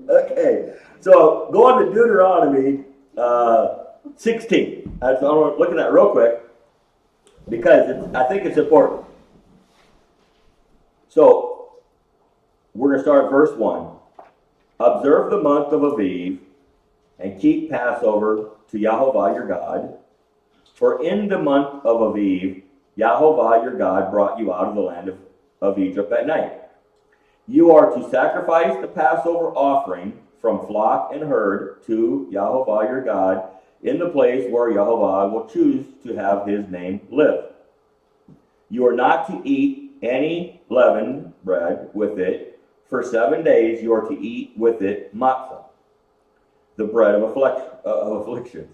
Okay, so going to Deuteronomy 16. I'm looking at it real quick because I think it's important. So we're going to start at verse 1. Observe the month of Aviv and keep Passover to Yahovah your God. For in the month of Aviv, Yahovah your God brought you out of the land of Egypt at night. You are to sacrifice the Passover offering from flock and herd to Yahovah your God in the place where Yahovah will choose to have his name live. You are not to eat any leavened bread with it. For 7 days you are to eat with it matzah, the bread of affliction.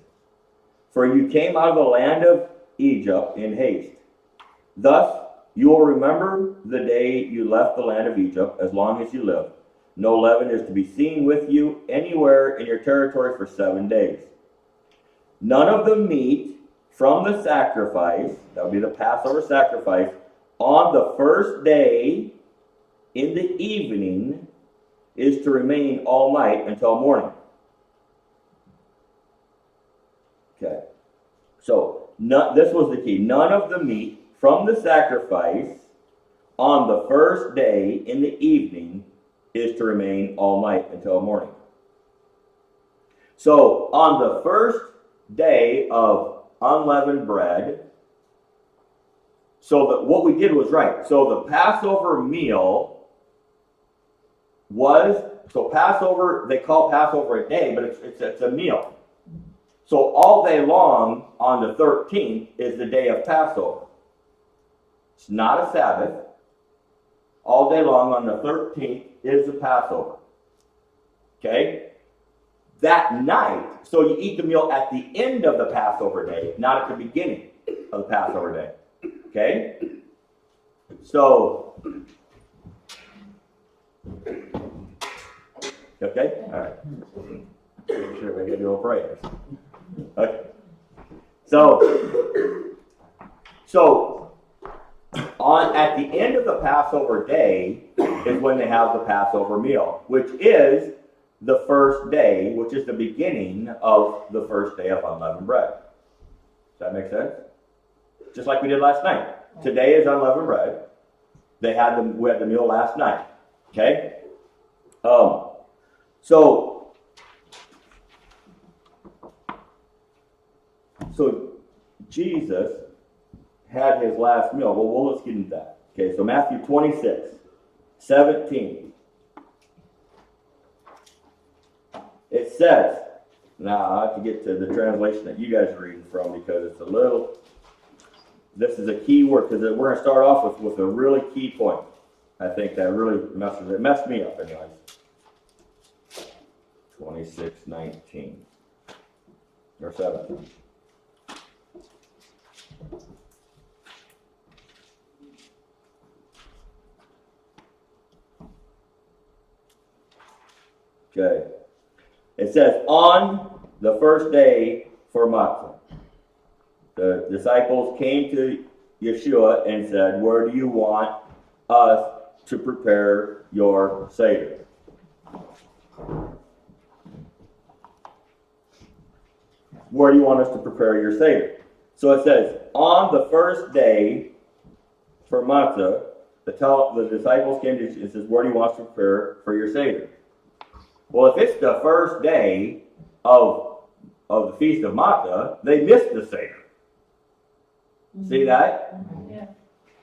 For you came out of the land of Egypt in haste. Thus you will remember the day you left the land of Egypt as long as you live. No leaven is to be seen with you anywhere in your territory for 7 days. None of the meat from the sacrifice, that would be the Passover sacrifice, on the first day in the evening is to remain all night until morning. Okay. So, this was the key. None of the meat from the sacrifice on the first day in the evening is to remain all night until morning. So, on the first day of unleavened bread, so that what we did was right. So the Passover meal was, so Passover, they call Passover a day, but it's a meal. So all day long on the 13th is the day of Passover. It's not a Sabbath. All day long on the 13th is the Passover. Okay? That night, so you eat the meal at the end of the Passover day, not at the beginning of the Passover day. Okay? So, okay? All right. Make sure we get your prayers. Okay. So at the end of the Passover day is when they have the Passover meal, which is the first day, which is the beginning of the first day of unleavened bread. Does that make sense? Just like we did last night. Today is unleavened bread. We had the meal last night. Okay? So Jesus had his last meal. Well, let's get into that. Okay, so Matthew 26:17. It says, now I have to get to the translation that you guys are reading from because it's this is a key word, because we're going to start off with a really key point. I think that really messed me up anyways. 26:19 or 17. Okay. It says, on the first day for matzah, the disciples came to Yeshua and said, where do you want us to prepare your Seder? Where do you want us to prepare your Seder? So it says, on the first day for matzah, the disciples came to Yeshua and says, where do you want us to prepare for your Seder? Well, if it's the first day of the Feast of Matzah, they missed the Seder. See that? Yeah.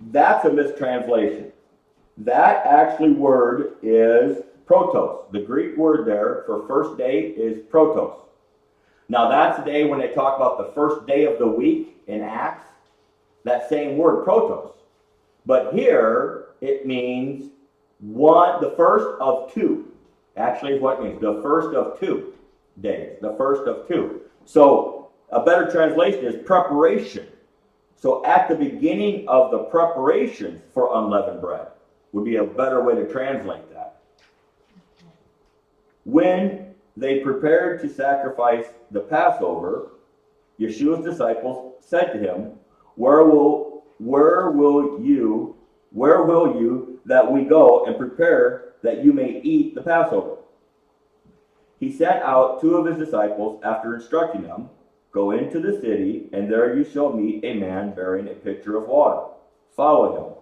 That's a mistranslation. That actually word is protos. The Greek word there for first day is protos. Now that's the day when they talk about the first day of the week in Acts. That same word, protos. But here it means the first of two. Actually is what it means. The first of 2 days. The first of 2. So a better translation is preparation. So at the beginning of the preparations for unleavened bread would be a better way to translate that. When they prepared to sacrifice the Passover, Yeshua's disciples said to him, Where will you that we go and prepare that you may eat the Passover? he sent out 2 of his disciples after instructing them, "Go into the city, and there you shall meet a man bearing a pitcher of water. Follow him.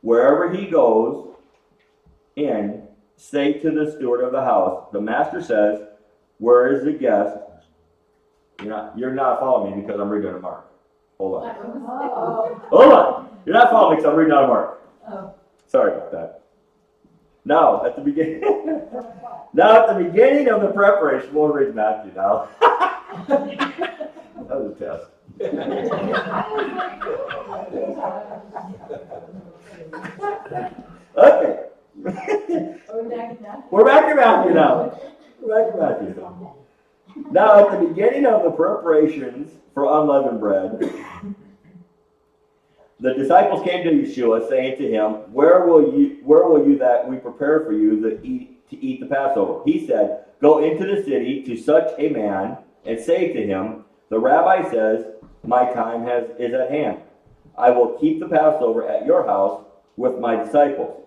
Wherever he goes in, say to the steward of the house, the master says, 'Where is the guest?'" You're not following me because I'm reading out of Mark. Hold on. Hold on. You're not following me because I'm reading out of Mark. Sorry about that. Now, at the beginning of the preparation, we'll read Matthew now. That was a test. Okay. We're back to Matthew now. Now, at the beginning of the preparations for unleavened bread, the disciples came to Yeshua, saying to him, Where will you that we prepare for you to eat the Passover?" He said, "Go into the city to such a man, and say to him, 'The rabbi says, my time is at hand. I will keep the Passover at your house with my disciples.'"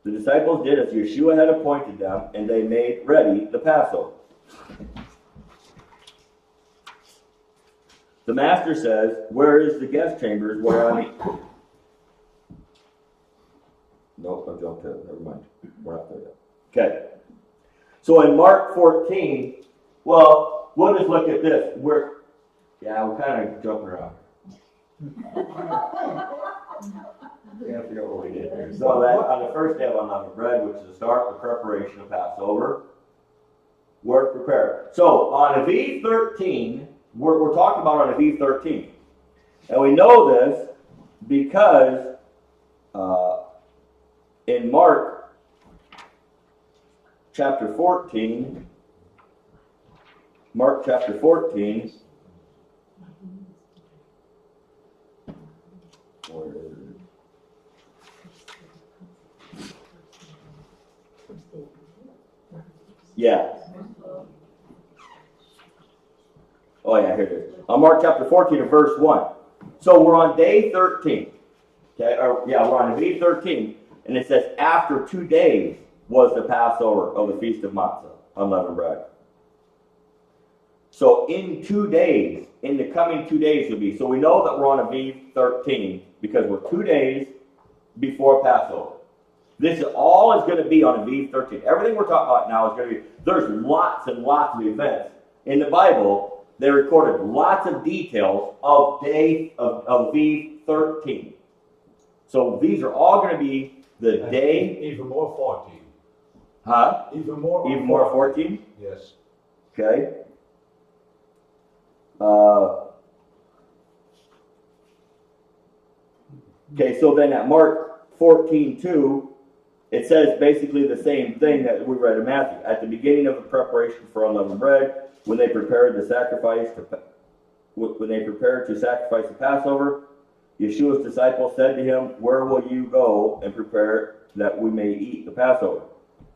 The disciples did as Yeshua had appointed them, and they made ready the Passover. The master says, "Where is the guest chambers where I meet?" Nope, I jumped to it. Never mind. We're not there yet. Okay. So in Mark 14, well, we'll just look at this. We're kind of jumping around. Yeah, I forget what we did here. So that on the first day of unleavened bread, which is the start of the preparation of Passover, we're prepared. So on Aviv 13, we're talking about on Aviv 13. And we know this because in Mark chapter 14, where is it? Yeah. Oh yeah, here it is. On Mark chapter 14 and verse 1. So we're on day 13. Okay, we're on Aviv 13. And it says, after 2 days was the Passover of the Feast of Matzah, unleavened bread. So in 2 days, in the coming 2 days will be. So we know that we're on Aviv 13 because we're 2 days before Passover. This is all is going to be on Aviv 13. Everything we're talking about now is going to be, there's lots and lots of events. In the Bible, they recorded lots of details of Aviv 13. So these are all going to be the day. Even more 14. Huh? Even more 14? Yes. Okay. Okay, so then at Mark 14:2, it says basically the same thing that we read in Matthew. At the beginning of the preparation for unleavened bread, when they prepared to sacrifice the Passover, Yeshua's disciples said to him, "Where will you go and prepare that we may eat the Passover?"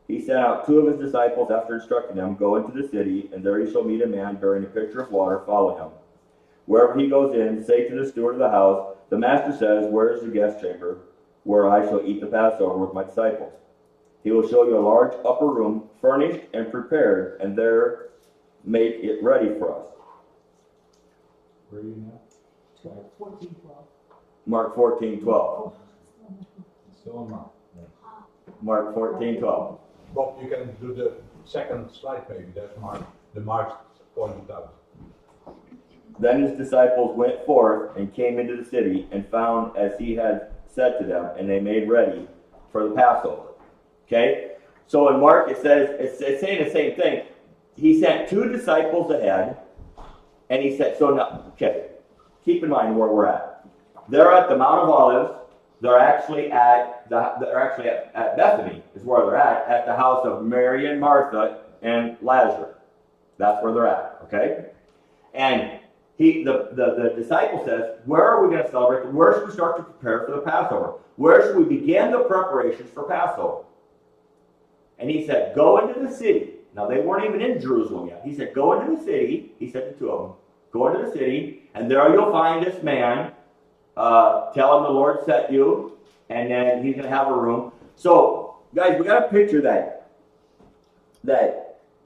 He sent out 2 of his disciples after instructing them, "Go into the city, and there you shall meet a man bearing a pitcher of water. Follow him. Wherever he goes in, say to the steward of the house, the master says, 'Where is the guest chamber where I shall eat the Passover with my disciples?' He will show you a large upper room, furnished and prepared, and there make it ready for us." Where are you now? 14:12. Mark 14:12. Still on Mark. Mark 14:12. Bob, you can do the second slide maybe. That's Mark. The Mark pointed out. Then his disciples went forth and came into the city and found as he had said to them, and they made ready for the Passover. Okay? So in Mark it says, it's saying the same thing. He sent 2 disciples ahead, and he said, so now, okay, keep in mind where we're at. They're at the Mount of Olives. They're actually at Bethany is where they're at the house of Mary and Martha and Lazarus. That's where they're at, okay? And the disciple says, where are we going to celebrate? Where should we start to prepare for the Passover? Where should we begin the preparations for Passover? And he said, go into the city. Now, they weren't even in Jerusalem yet. He said, go into the city. He said to 2 of them, go into the city, and there you'll find this man. Tell him the Lord sent you, and then he's going to have a room. So, guys, we got to picture that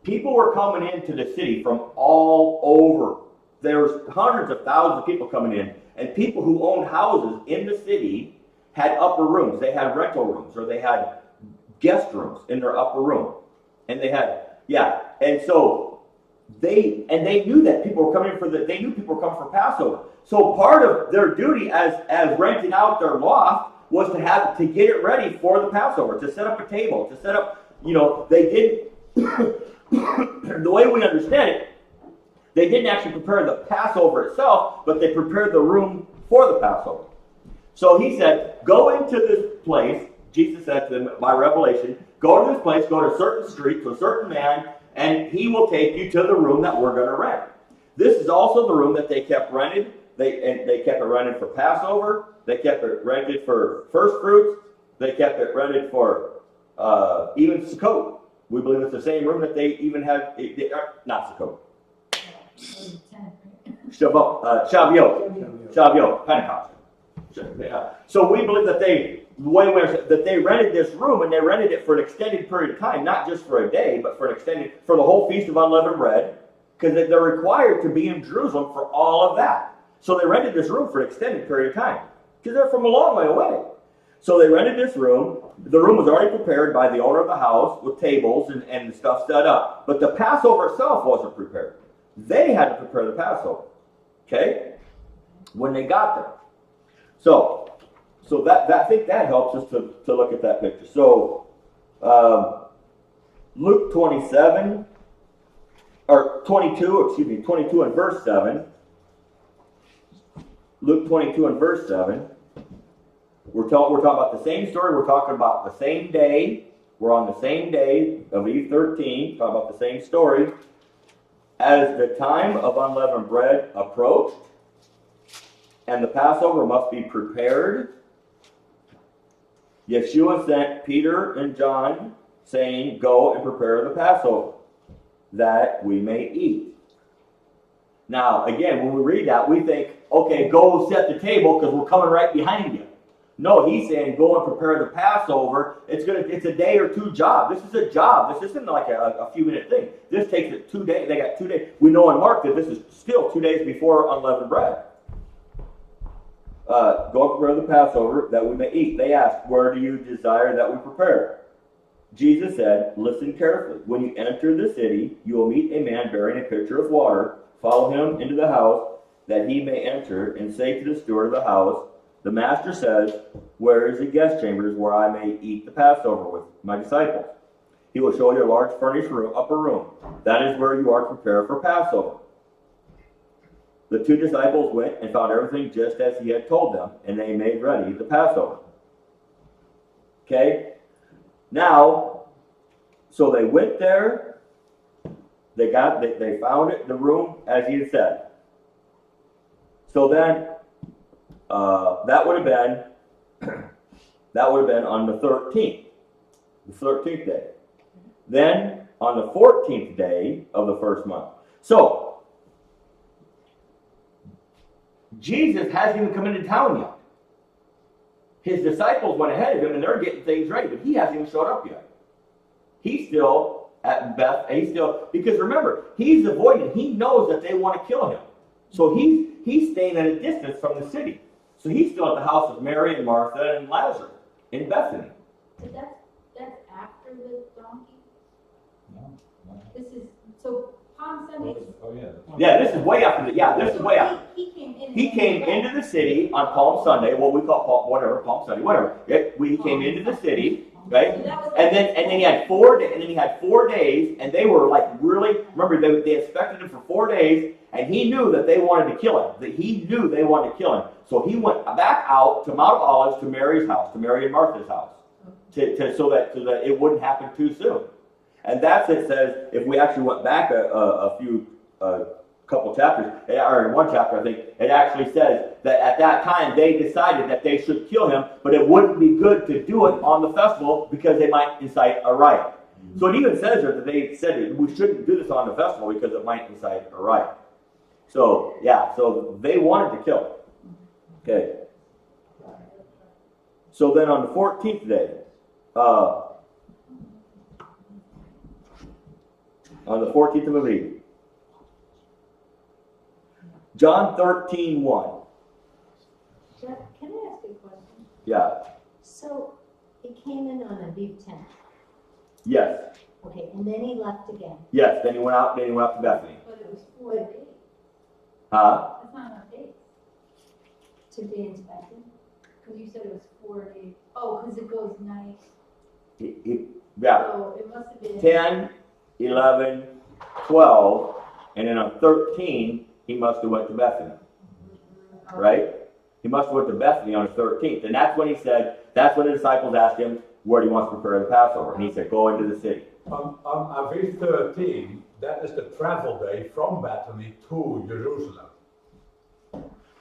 People were coming into the city from all over. There was hundreds of thousands of people coming in, and people who owned houses in the city had upper rooms. They had rental rooms, or they had guest rooms in their upper room. And they had, and so they knew that people were coming they knew people were coming for Passover. So part of their duty as renting out their loft was to get it ready for the Passover, to set up a table, to set up, they did, the way we understand it, they didn't actually prepare the Passover itself, but they prepared the room for the Passover. So he said, go into this place. Jesus said to them by revelation, go to this place, go to a certain street, to a certain man, and he will take you to the room that we're going to rent. This is also the room that they kept rented. They kept it rented for Passover. They kept it rented for first fruits. They kept it rented for even Sukkot. We believe it's the same room that they even had, not Sukkot. Shavuot, Pentecost. Yeah. So we believe that they rented this room, and they rented it for an extended period of time, not just for a day, but for the whole Feast of Unleavened Bread, because they're required to be in Jerusalem for all of that. So they rented this room for an extended period of time, because they're from a long way away. So they rented this room. The room was already prepared by the owner of the house with tables and stuff set up, but the Passover itself wasn't prepared. They had to prepare the Passover, okay, when they got there. So that I think that helps us to look at that picture. So Luke 22 and verse 7. Luke 22 and verse 7. We're talking about the same story. We're talking about the same day. We're on the same day of Eve 13. Talking about the same story. As the time of unleavened bread approached, and the Passover must be prepared, Yeshua sent Peter and John, saying, go and prepare the Passover, that we may eat. Now, again, when we read that, we think, okay, go set the table because we're coming right behind you. No, he's saying go and prepare the Passover. It's a day or two job. This is a job. This isn't like a few minute thing. This takes 2 days. They got 2 days. We know in Mark that this is still 2 days before unleavened bread. Go and prepare the Passover that we may eat. They asked, where do you desire that we prepare? Jesus said, listen carefully. When you enter the city, you will meet a man bearing a pitcher of water. Follow him into the house that he may enter, and say to the steward of the house, the master says, where is the guest chambers where I may eat the Passover with my disciples? He will show you a large furnished room, upper room. That is where you are to prepare for Passover. The 2 disciples went and found everything just as he had told them, and they made ready the Passover. Okay? Now, so they went there. They found it, the room as he had said. So then, that would have been on the 13th day. Then on the 14th day of the first month. So Jesus hasn't even come into town yet. His disciples went ahead of him and they're getting things ready, but he hasn't even showed up yet. He's still at because remember, he's avoiding. He knows that they want to kill him, so he's staying at a distance from the city. So he's still at the house of Mary and Martha and Lazarus in Bethany. So that's after the donkey? No. This is, so Palm Sunday. Oh, yeah. Yeah, this is way after this is way after. He came into the city on Palm Sunday, what we call Palm Sunday, whatever. He came into the city, right? And then he had 4 days, and then he had 4 days, and they were like really, remember they expected him for 4 days, and he knew that they wanted to kill him. That he knew they wanted to kill him. So he went back out to Mount of Olives, to Mary's house, to Mary and Martha's house, so that it wouldn't happen too soon. And that's, it says, if we actually went back a couple chapters, or in one chapter I think, it actually says that at that time they decided that they should kill him, but it wouldn't be good to do it on the festival because they might incite a riot. So it even says there that they said we shouldn't do this on the festival because it might incite a riot. So, yeah, so they wanted to kill him. Okay. So then on the 14th day, On the 14th of Aviv. John 13:1. Jeff, can I ask you a question? Yeah. So he came in on Aviv 10th, Yes. okay, and then he left again. Yes. Then he went out to Bethany. But it was 4 days. Huh? That's not enough days. To be inspected. Because you said it was 4 days. Oh, because it goes night. Yeah. So it must have been. 10, 11, 12, and then on 13, he must have went to Bethany. Right? He must have went to Bethany on the 13th. And that's when he said, that's when the disciples asked him, where do you want to prepare the Passover? And he said, go into the city. On Aviv 13, that is the travel day from Bethany to Jerusalem.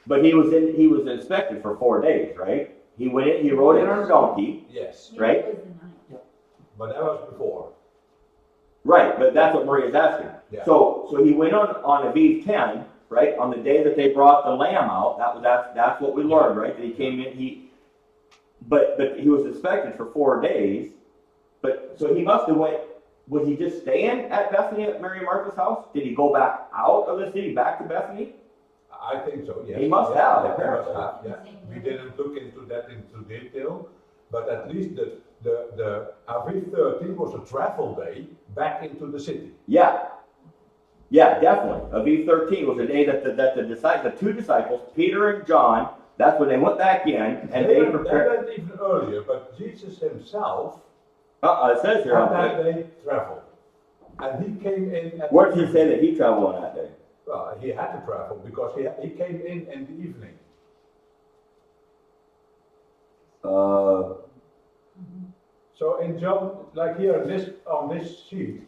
But he was inspected for 4 days, right? He went in, he rode in on a donkey. Yes, Maybe Right? it was the night. but that was before. Right, but that's what Maria's asking. Yeah. So he went on Aviv 10, right? On the day that they brought the lamb out, that's what we learned, right? That he came in, but he was inspected for 4 days. But so he must have went. Was he just staying at Bethany at Mary and Martha's house? Did he go back out of the city, back to Bethany? I think so, yes. He must Yeah, have, yeah, he apparently. must have, yeah. We didn't look into that into detail, but at least the Aviv 13 was a travel day back into the city. Yeah. Yeah, definitely. Aviv 13 was the day that the two disciples, Peter and John, that's when they went back in and they prepared. went even earlier, but Jesus himself, It says here. on that day, traveled. And he came in at Where does he say that he traveled on that day? Well, he had to travel because he came in the evening. So in John, like here on this sheet,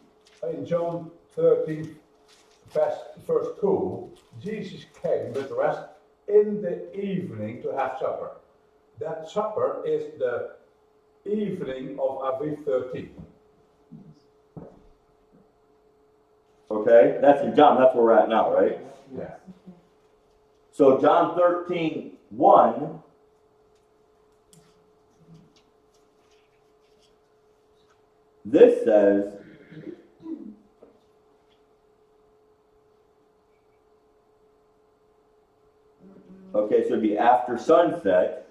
in John 13, verse 2, Jesus came with the rest in the evening to have supper. That supper is the evening of Aviv 13. Okay, that's in John. That's where we're at now, right? Yeah. So John 13:1. This says, okay, so it'd be after sunset.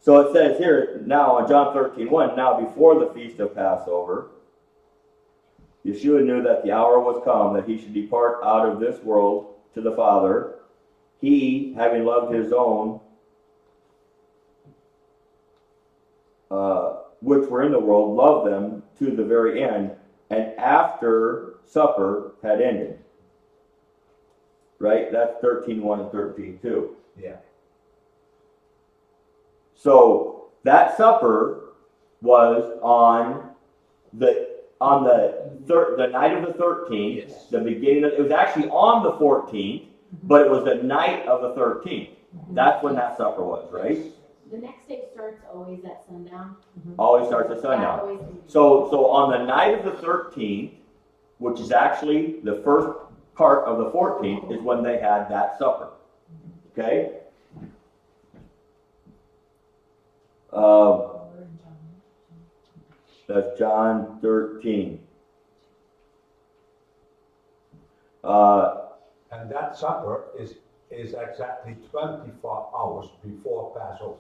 So it says here, now on John 13:1, now before the feast of Passover, Yeshua knew that the hour was come that he should depart out of this world to the Father. He, having loved his own, which were in the world, loved them to the very end, and after supper had ended. Right? That's 13:1 and 13:2. Yeah. So that supper was on the night of the 13th, Yes. the beginning of, it was actually on the 14th, but it was the night of the 13th. That's when that supper was, right? The next day starts always at sundown. Always starts at That sundown. always- So on the night of the 13th, which is actually the first part of the 14th, is when they had that supper. Okay? That's John 13. And that supper is exactly 24 hours before Passover.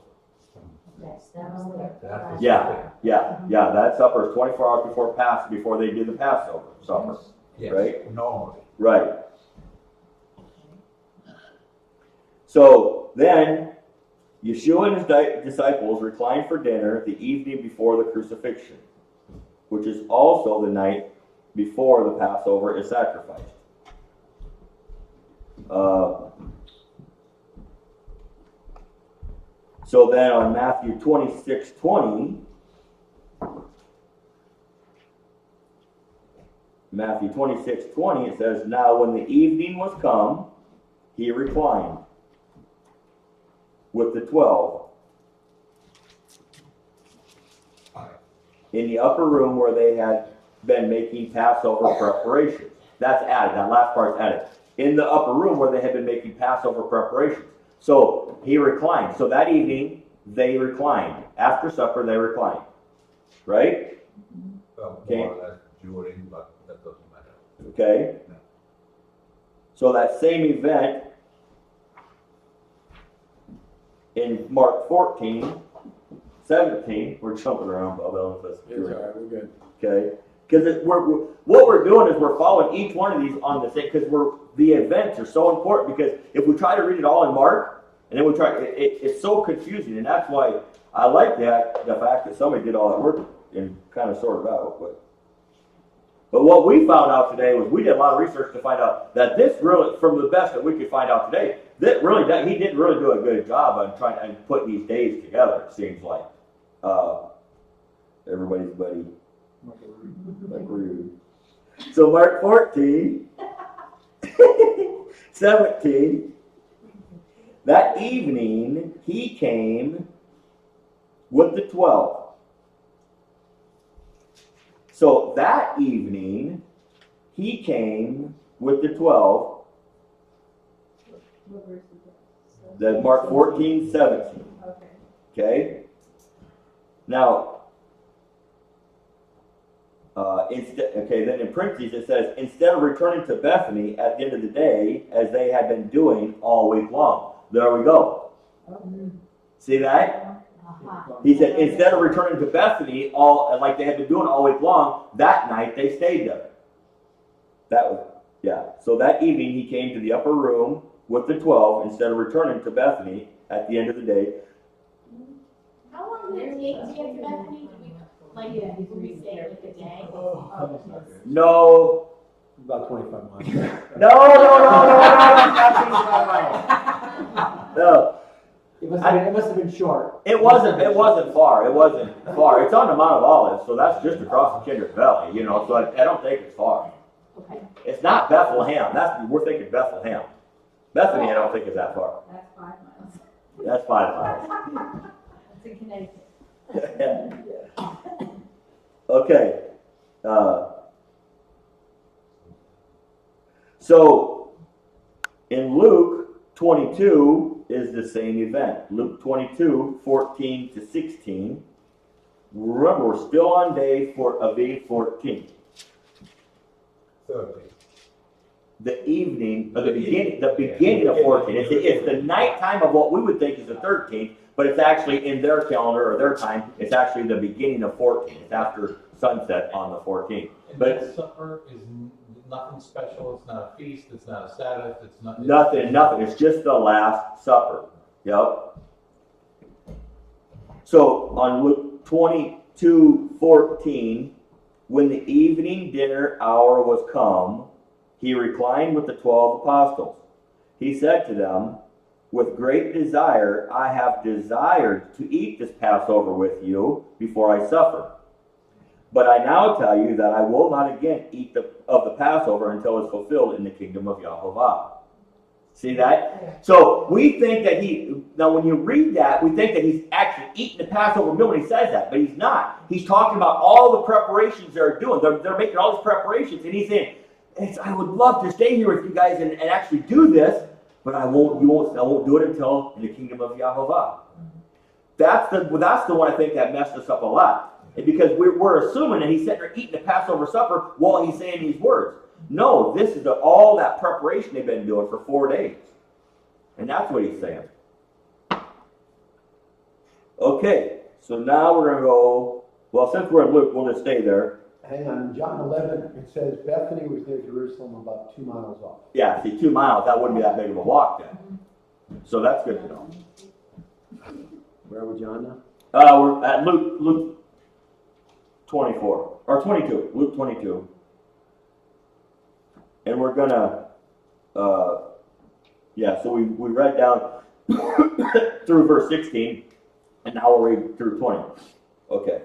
Yes, that was the. That is Yeah, that supper is 24 hours before they do the Passover supper. Yes, Right? normally. Right. So then, Yeshua and his disciples reclined for dinner the evening before the crucifixion, which is also the night before the Passover is sacrificed. So then on Matthew 26:20, it says, now when the evening was come, he reclined with the 12 in the upper room where they had been making Passover preparations. That's added, that last part's added. In the upper room where they had been making Passover preparations. So he reclined. So that evening, they reclined. After supper, they reclined. Right? Well, Okay. more or less during, but that doesn't So that same event in Mark 14, 17, we're jumping around, Bob. I don't know if that's It's all right, we're good. okay? Because what we're doing is we're following each one of these on the same, because the events are so important, because if we try to read it all in Mark, and then we try, it's so confusing, and that's why I like the fact that somebody did all that work and kind of sorted out. But what we found out today was we did a lot of research to find out that this really, from the best that we could find out today, that really he didn't really do a good job on trying and put these days together. It seems like everybody's buddy. Rude. So Mark 14, 17, that evening he came with the 12. So that evening he came with the 12. What verse is that? That Mark 14, 17. Okay. Okay? Now, then in parentheses it says, instead of returning to Bethany at the end of the day, as they had been doing all week long. There we go. See that? Uh-huh. He said, instead of returning to Bethany, like they had been doing all week long, that night they stayed there. So that evening he came to the upper room with the 12, instead of returning to Bethany at the end of the day. How long did it take to get to Bethany? Did we stay like a day? No. About 25 miles. No. No. It must have been short. It wasn't far. It wasn't far. It's on the Mount of Olives, so that's just across the Kindred Valley, so I don't think it's far. Okay. It's not Bethlehem. We're thinking Bethlehem. Bethany, I don't think is that far. That's 5 miles. That's 5 miles. That's in Connecticut. Okay. So in Luke 22 is the same event. Luke 22, 14 to 16. Remember, we're still on day of Aviv 14. 30. The evening, or the beginning of 14. It's the nighttime of what we would think is the 13th, but it's actually in their calendar or their time, it's actually the beginning of 14. It's after sunset on the 14th. And But that supper is nothing special. It's not a feast. It's not a Sabbath. It's not nothing. It's just the Last Supper. Yep. So on Luke 22:14, when the evening dinner hour was come, he reclined with the 12 apostles. He said to them, with great desire, I have desired to eat this Passover with you before I suffer. But I now tell you that I will not again eat of the Passover until it's fulfilled in the kingdom of Yahovah. See that? So we think that now when you read that, we think that he's actually eating the Passover meal when he says that, but he's not. He's talking about all the preparations they're doing. They're making all these preparations, and he's saying, I would love to stay here with you guys and actually do this, but I won't do it until in the kingdom of Yahovah. That's the one I think that messed us up a lot. Because we're assuming that he's sitting there eating the Passover supper while he's saying these words. No, this is all that preparation they've been doing for 4 days. And that's what he's saying. Okay, so now we're going to go, well, since we're in Luke, we'll just stay there. Hang on, in John 11, it says Bethany was near Jerusalem, about 2 miles off. Yeah, see, 2 miles, that wouldn't be that big of a walk then. So that's good to know. Where are we, John, now? We're at Luke 24, or 22, Luke 22. And we're gonna, so we read down through verse 16, and now we'll read through 20. Okay.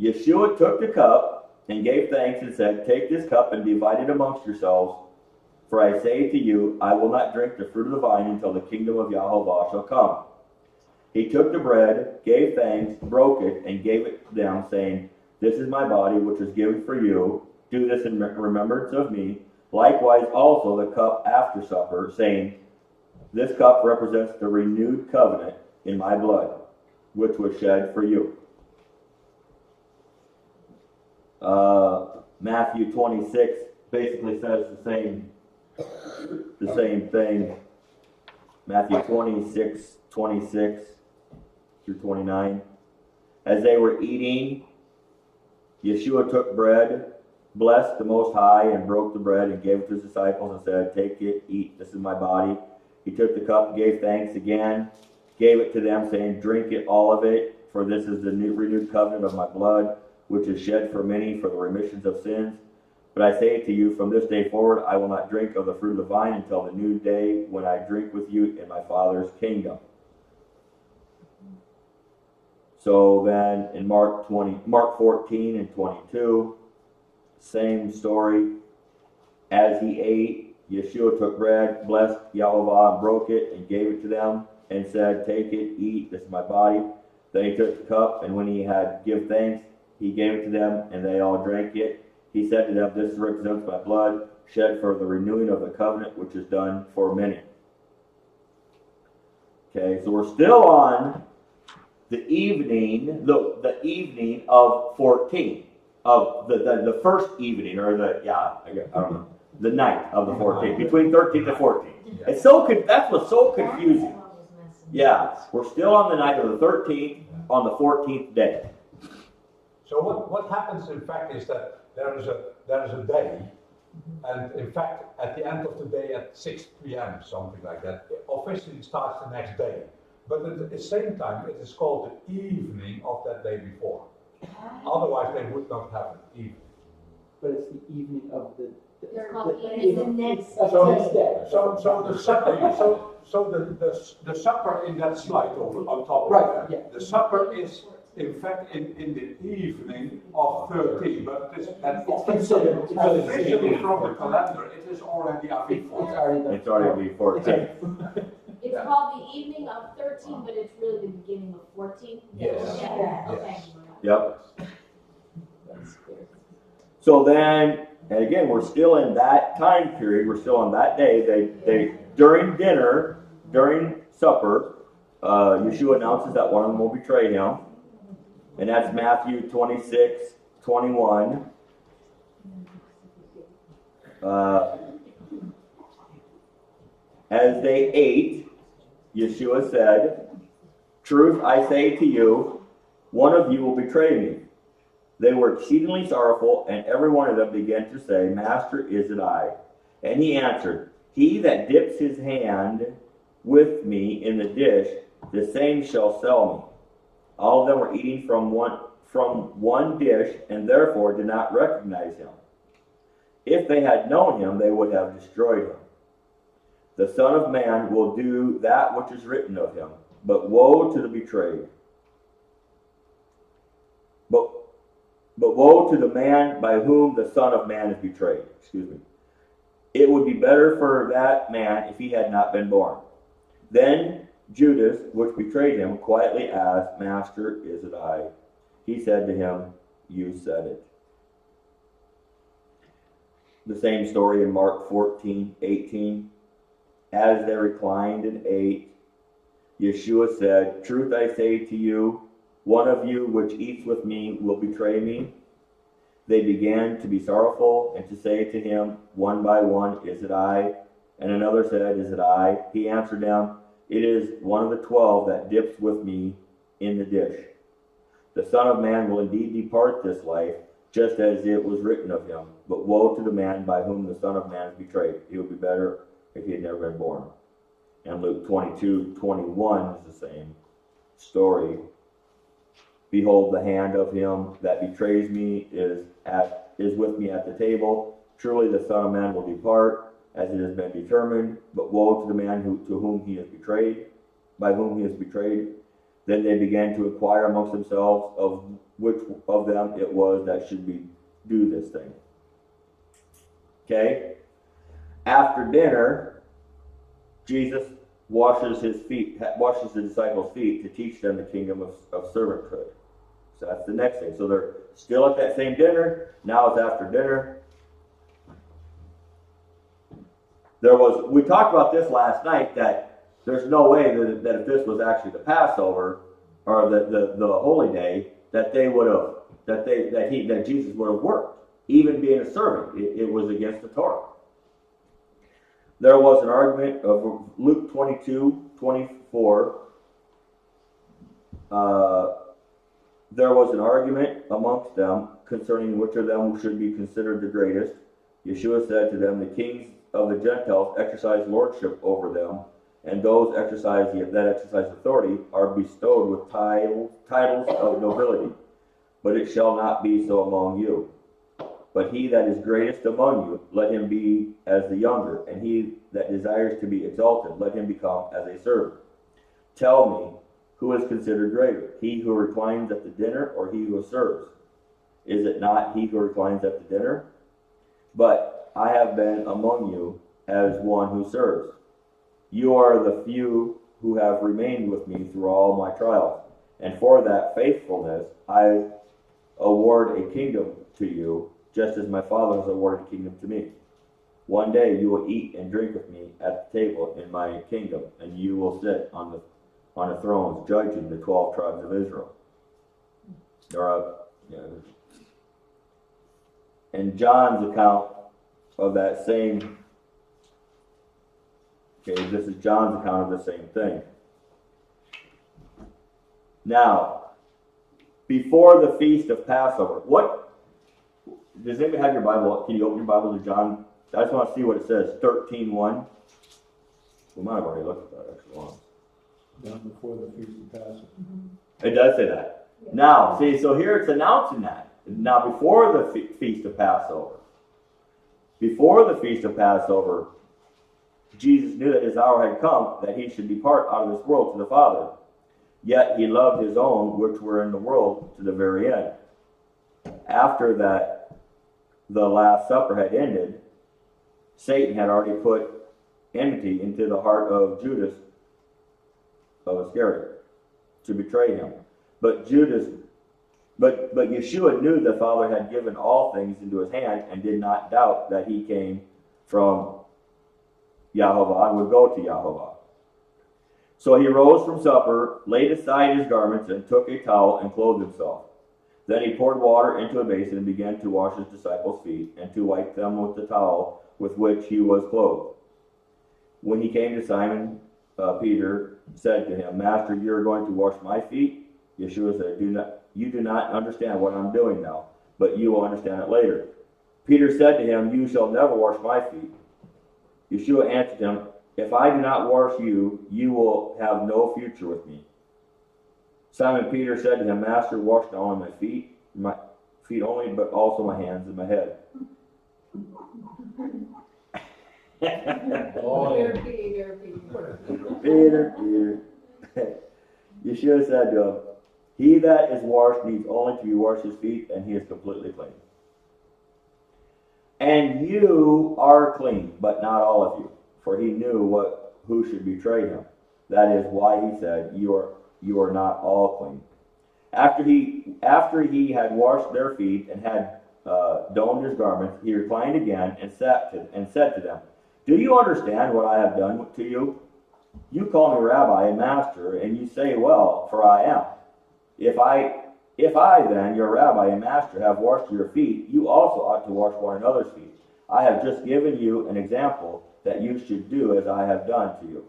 Yeshua took the cup and gave thanks and said, take this cup and divide it amongst yourselves. For I say to you, I will not drink the fruit of the vine until the kingdom of Yahovah shall come. He took the bread, gave thanks, broke it, and gave it to them, saying, this is my body, which is given for you. Do this in remembrance of me. Likewise also the cup after supper, saying, this cup represents the renewed covenant in my blood, which was shed for you. Matthew 26, basically says the same thing. Matthew 26 through 29. As they were eating, Yeshua took bread, blessed the Most High, and broke the bread and gave it to his disciples and said, "Take it, eat, this is my body." He took the cup, gave thanks again, gave it to them, saying, "Drink it, all of it, for this is the new renewed covenant of my blood, which is shed for many for the remissions of sins. But I say to you, from this day forward, I will not drink of the fruit of the vine until the new day when I drink with you in my Father's kingdom." So then in Mark 14 and 22, same story. As he ate, Yeshua took bread, blessed Yahovah, and broke it, and gave it to them, and said, "Take it, eat, this is my body." Then he took the cup, and when he had given thanks, he gave it to them, and they all drank it. He said to them, "This represents my blood, shed for the renewing of the covenant, which is done for many." Okay, so we're still on the evening, the evening of 14, of the first evening, or I don't know, the night of the 14th, between 13th and 14th. It's that's what's so confusing. Yeah, we're still on the night of the 13th, on the 14th day. So what happens in fact is that there is a day, and in fact at the end of the day at 6 p.m. something like that, it officially starts the next day. But at the same time, it is called the evening of that day before. Otherwise, they would not have an evening. But it's the evening of the. It's called the- evening. The next So next day. So the supper, the supper in that slide on top of Right, that, yeah. the supper is in fact in the evening of 13, but it is considered- officially from the calendar, it is already a It's before. already done. It's already before. It's already- It's called the evening of 13, but it's really the beginning of 14. Yes. Yeah, okay. Yes. Yep. So then, and again, we're still in that time period. We're still on that day. They during dinner, during supper, Yeshua announces that one of them will betray him, and that's Matthew 26:21. As they ate, Yeshua said, "Truth I say to you, one of you will betray me." They were exceedingly sorrowful, and every one of them began to say, "Master, is it I?" And he answered, "He that dips his hand with me in the dish, the same shall sell me." All of them were eating from one dish, and therefore did not recognize him. If they had known him, they would have destroyed him. The Son of Man will do that which is written of him, but woe to the betrayed. But woe to the man by whom the Son of Man is betrayed. Excuse me. It would be better for that man if he had not been born. Then Judas, which betrayed him, quietly asked, "Master, is it I?" He said to him, "You said it." The same story in Mark 14:18. As they reclined and ate, Yeshua said, "Truth I say to you, one of you which eats with me will betray me." They began to be sorrowful and to say to him one by one, "Is it I?" And another said, "Is it I?" He answered them, "It is one of the 12 that dips with me in the dish. The Son of Man will indeed depart this life, just as it was written of him. But woe to the man by whom the Son of Man is betrayed. It would be better if he had never been born." And Luke 22:21 is the same story. "Behold, the hand of him that betrays me is with me at the table. Truly the Son of Man will depart, as it has been determined. But woe to the man to whom he is betrayed, by whom he is betrayed." Then they began to inquire amongst themselves of which of them it was that should do this thing. Okay? After dinner, Jesus washes the disciples' feet to teach them the kingdom of servanthood. So that's the next thing. So they're still at that same dinner. Now it's after dinner. We talked about this last night, that there's no way that if this was actually the Passover or the holy day, that Jesus would have worked. even being a servant. It was against the Torah. There was an argument of Luke 22:24. There was an argument amongst them concerning which of them should be considered the greatest. Yeshua said to them, the kings of the Gentiles exercise lordship over them, and those that exercise authority are bestowed with titles of nobility. But it shall not be so among you. But he that is greatest among you, let him be as the younger, and he that desires to be exalted, let him become as a servant. Tell me, who is considered greater, he who reclines at the dinner or he who serves? Is it not he who reclines at the dinner? But I have been among you as one who serves. You are the few who have remained with me through all my trials, and for that faithfulness I award a kingdom to you, just as my Father has awarded a kingdom to me. One day you will eat and drink with me at the table in my kingdom, and you will sit on the thrones judging the 12 tribes of Israel. And John's account of that same, this is John's account of the same thing. Now, before the feast of Passover, does anybody have your Bible? Can you open your Bible to John? I just want to see what it says, 13:1. We might have already looked at that actually once. Down before the Feast of Passover. It does say that. Now, see, so here it's announcing that. Now, before the Feast of Passover, Jesus knew that his hour had come, that he should depart out of this world to the Father. Yet he loved his own which were in the world to the very end. After that, the Last Supper had ended, Satan had already put enmity into the heart of Judas of Iscariot to betray him. But Yeshua knew the Father had given all things into his hand and did not doubt that he came from Yahovah and would go to Yahovah. So he rose from supper, laid aside his garments, and took a towel and clothed himself. Then he poured water into a basin and began to wash his disciples' feet and to wipe them with the towel with which he was clothed. When he came to Simon, Peter said to him, Master, you are going to wash my feet? Yeshua said, you do not understand what I'm doing now, but you will understand it later. Peter said to him, you shall never wash my feet. Yeshua answered him, if I do not wash you, you will have no future with me. Simon Peter said to him, Master, wash not only my feet only, but also my hands and my head. Peter. Yeshua said to him, he that is washed needs only to be washed his feet, and he is completely clean. And you are clean, but not all of you. For he knew who should betray him. That is why he said, you are not all clean. After he had washed their feet and had donned his garments, he reclined again and said to them, do you understand what I have done to you? You call me Rabbi and Master, and you say, well, for I am. If I then, your Rabbi and Master, have washed your feet, you also ought to wash one another's feet. I have just given you an example that you should do as I have done to you.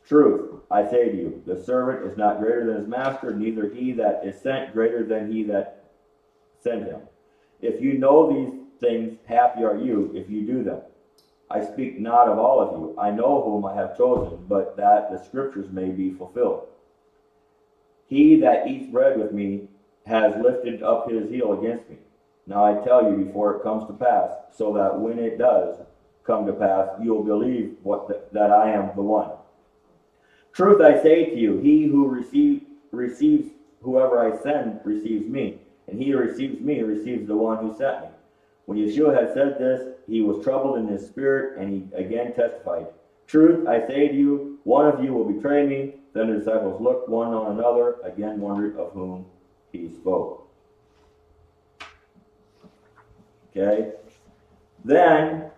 Truth, I say to you, the servant is not greater than his master, neither he that is sent greater than he that sent him. If you know these things, happy are you if you do them. I speak not of all of you. I know whom I have chosen, but that the scriptures may be fulfilled. He that eats bread with me has lifted up his heel against me. Now I tell you before it comes to pass, so that when it does come to pass, you will believe that I am the one. Truth I say to you, he who receives whoever I send receives me, and he who receives me receives the one who sent me. When Yeshua had said this, he was troubled in his spirit, and he again testified, Truth I say to you, one of you will betray me. Then the disciples looked one on another, again wondering of whom he spoke. Okay? Then,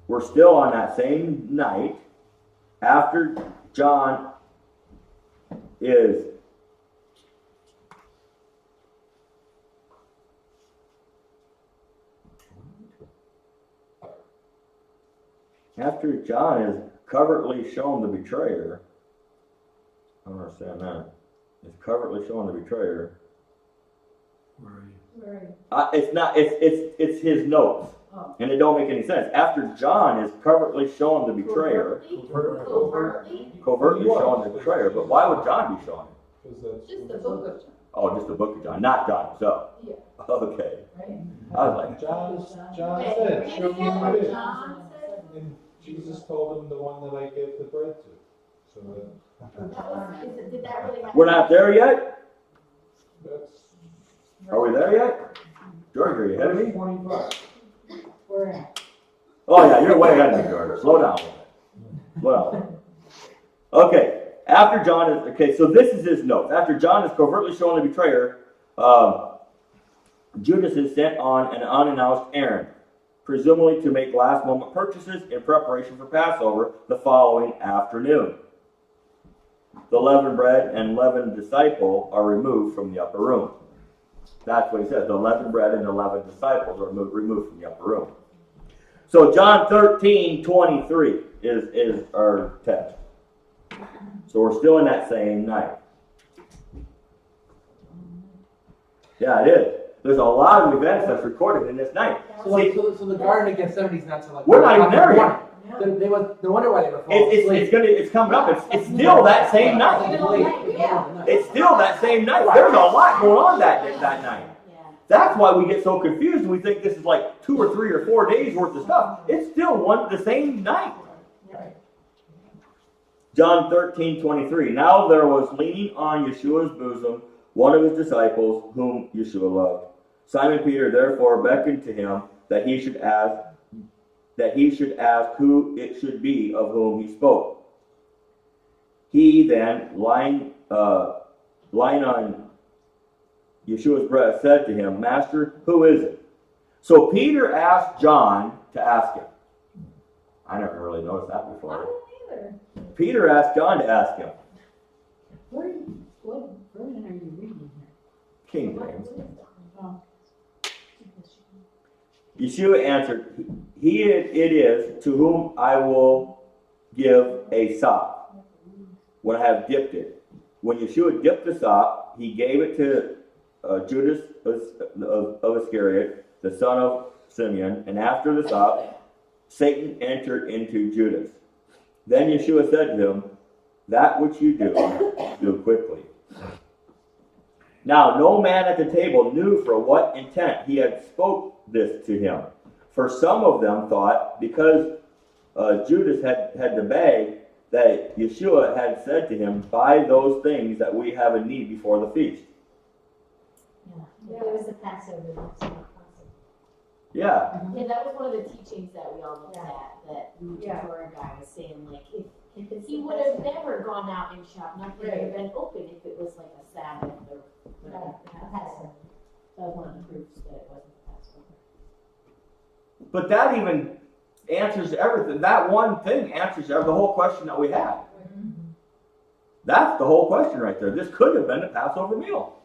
we're still on that same night, after John is After John is covertly shown the betrayer, I don't understand that. Is covertly shown the betrayer. Where are you? It's not. It's his notes, Oh. and it don't make any sense. After John is covertly shown the betrayer, covertly showing the betrayer, but why would John be showing it? Because that's. Just the book of John, Oh, just the book of John, not John himself. Yeah. Okay, right? I was like, John Okay, said, read show it me again, what it is. John said, And Jesus told him the one that I gave the bread to. So did that really happen? we're not there yet. that's. Are we there yet? George, are you ahead of me? 25. We're at. Oh yeah, you're way ahead of me, George. Slow down a little bit. Slow down. Okay. After John is okay, so this is his notes. After John is covertly shown the betrayer, Judas is sent on an unannounced errand, presumably to make last-moment purchases in preparation for Passover the following afternoon. The leavened bread and leavened disciple are removed from the upper room. That's what he says. The leavened bread and the leavened disciples are removed from the upper room. So John 13:23 is our text. So we're still in that same night. Yeah, it is. There's a lot of events that's recorded in this night. So, like, so the Garden of Gethsemane's not till like. We're not even there yet. No wonder why they were falling asleep. It's coming up. It's still that same night. It's still that same night. There's a lot going on that night. That's why we get so confused. We think this is like 2 or 3 or 4 days worth of stuff. It's still the same night. John 13:23. Now there was leaning on Yeshua's bosom one of his disciples whom Yeshua loved. Simon Peter therefore beckoned to him that he should ask who it should be of whom he spoke. He then, lying on Yeshua's breast, said to him, Master, who is it? So Peter asked John to ask him. I never really noticed that before. Peter asked John to ask him. What version are you reading King James. Yeshua answered, it is to whom I will give a sop when I have dipped it. When Yeshua dipped the sop, he gave it to Judas of Iscariot, the son of Simeon, and after the sop, Satan entered into Judas. Then Yeshua said to him, that which you do quickly. Now no man at the table knew for what intent he had spoke this to him. For some of them thought, because Judas had the bag, that Yeshua had said to him, buy those things that we have in need before the feast. Yeah. It was the Passover, that's not possible. Yeah. Yeah, that was one of the teachings that we all looked Yeah. at, that Yeah. Torah guy was saying, like, If it's he the would have Passover. never gone out and shopped, nothing would have been open if it was like a Sabbath or whatever. Right, the Passover. That was one of the proofs that it wasn't the Passover. But that even answers everything. That one thing answers the whole question that we had. That's the whole question right there. This could have been the Passover meal.